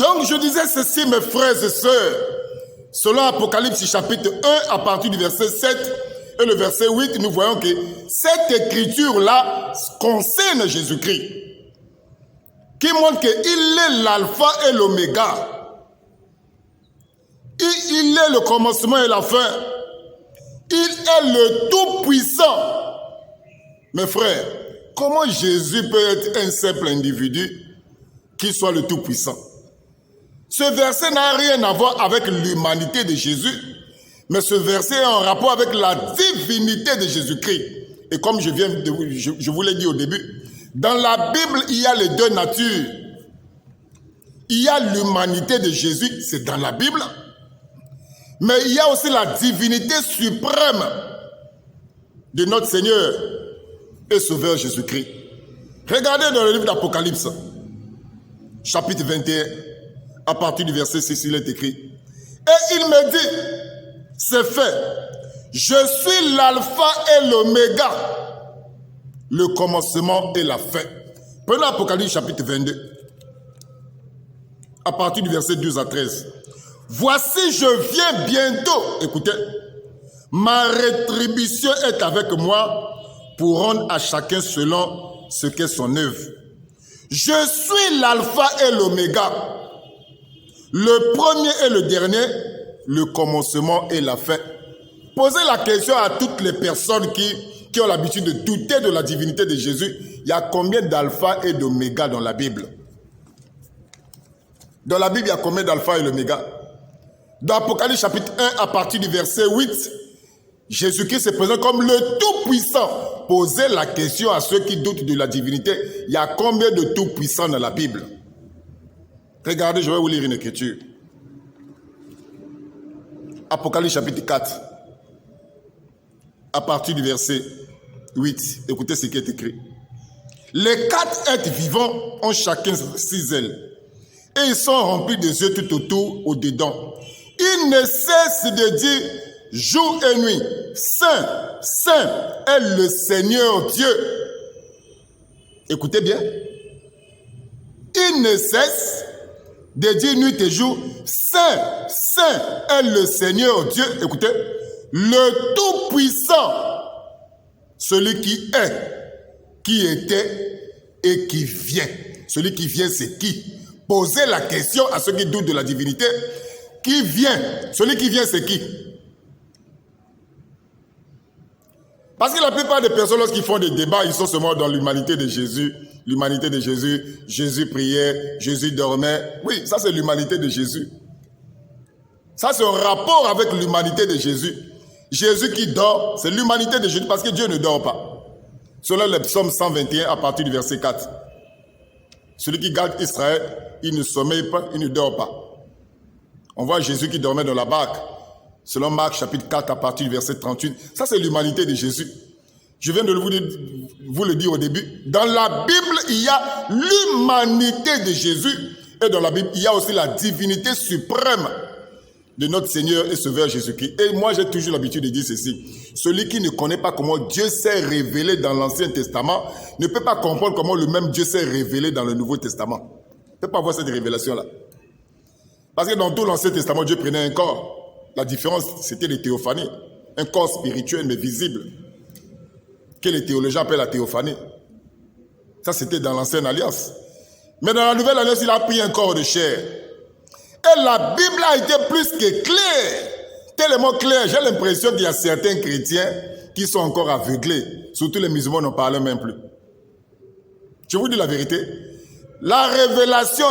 Donc je disais ceci, mes frères et sœurs, selon Apocalypse chapitre 1, à partir du verset 7 et le verset 8, nous voyons que cette écriture-là concerne Jésus-Christ, qui montre qu'il est l'alpha et l'oméga. Il est le commencement et la fin. Il est le tout-puissant. Mes frères, comment Jésus peut être un simple individu qui soit le tout-puissant? Ce verset n'a rien à voir avec l'humanité de Jésus, mais ce verset est en rapport avec la divinité de Jésus-Christ. Et comme je vous l'ai dit au début, dans la Bible, il y a les deux natures. Il y a l'humanité de Jésus, c'est dans la Bible, mais il y a aussi la divinité suprême de notre Seigneur et Sauveur Jésus-Christ. Regardez dans le livre d'Apocalypse, chapitre 21, à partir du verset 6, il est écrit. Et il me dit, c'est fait, je suis l'alpha et l'oméga, le commencement et la fin. Prenons Apocalypse chapitre 22, à partir du verset 12 à 13. Voici, je viens bientôt. Écoutez, ma rétribution est avec moi pour rendre à chacun selon ce qu'est son œuvre. Je suis l'alpha et l'oméga, le premier et le dernier, le commencement et la fin. Posez la question à toutes les personnes qui ont l'habitude de douter de la divinité de Jésus. Il y a combien d'alpha et d'oméga dans la Bible? Dans la Bible, il y a combien d'alpha et d'oméga? Dans Apocalypse chapitre 1, à partir du verset 8, Jésus-Christ se présente comme le Tout-Puissant. Posez la question à ceux qui doutent de la divinité. Il y a combien de Tout-Puissants dans la Bible? Regardez, je vais vous lire une écriture. Apocalypse chapitre 4, à partir du verset 8. Écoutez ce qui est écrit. Les quatre êtres vivants ont chacun 6 ailes. Et ils sont remplis des yeux tout autour, au-dedans. Ils ne cessent de dire jour et nuit, Saint, Saint est le Seigneur Dieu. Écoutez bien. Ils ne cessent de dire nuit et jour, Saint, Saint est le Seigneur Dieu. Écoutez, le Tout-Puissant, celui qui est, qui était et qui vient. Celui qui vient, c'est qui? Posez la question à ceux qui doutent de la divinité. Qui vient? Celui qui vient, c'est qui? Parce que la plupart des personnes, lorsqu'ils font des débats, ils sont seulement dans l'humanité de Jésus. L'humanité de Jésus, Jésus priait, Jésus dormait. Oui, ça c'est l'humanité de Jésus. Ça c'est un rapport avec l'humanité de Jésus. Jésus qui dort, c'est l'humanité de Jésus parce que Dieu ne dort pas. Selon le psaume 121 à partir du verset 4. Celui qui garde Israël, il ne sommeille pas, il ne dort pas. On voit Jésus qui dormait dans la barque. Selon Marc chapitre 4 à partir du verset 38. Ça c'est l'humanité de Jésus. Je viens de vous le dire au début. Dans la Bible, il y a l'humanité de Jésus. Et dans la Bible, il y a aussi la divinité suprême de notre Seigneur et Sauveur Jésus-Christ. Et moi, j'ai toujours l'habitude de dire ceci. Celui qui ne connaît pas comment Dieu s'est révélé dans l'Ancien Testament ne peut pas comprendre comment le même Dieu s'est révélé dans le Nouveau Testament. Il ne peut pas avoir cette révélation-là. Parce que dans tout l'Ancien Testament, Dieu prenait un corps. La différence, c'était les théophanies. Un corps spirituel, mais visible. Que les théologiens appellent la théophanie. Ça, c'était dans l'Ancienne Alliance. Mais dans la Nouvelle Alliance, il a pris un corps de chair. Et la Bible a été plus que claire. Tellement claire, j'ai l'impression qu'il y a certains chrétiens qui sont encore aveuglés. Surtout les musulmans n'en parlent même plus. Je vous dis la vérité. La révélation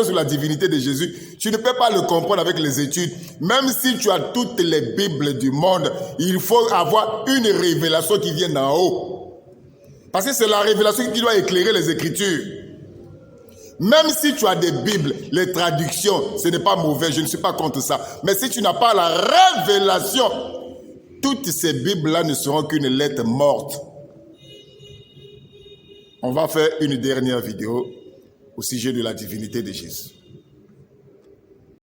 sur la divinité de Jésus, tu ne peux pas le comprendre avec les études. Même si tu as toutes les Bibles du monde, il faut avoir une révélation qui vient d'en haut. Parce que c'est la révélation qui doit éclairer les Écritures. Même si tu as des Bibles, les traductions, ce n'est pas mauvais, je ne suis pas contre ça. Mais si tu n'as pas la révélation, toutes ces Bibles-là ne seront qu'une lettre morte. On va faire une dernière vidéo au sujet de la divinité de Jésus.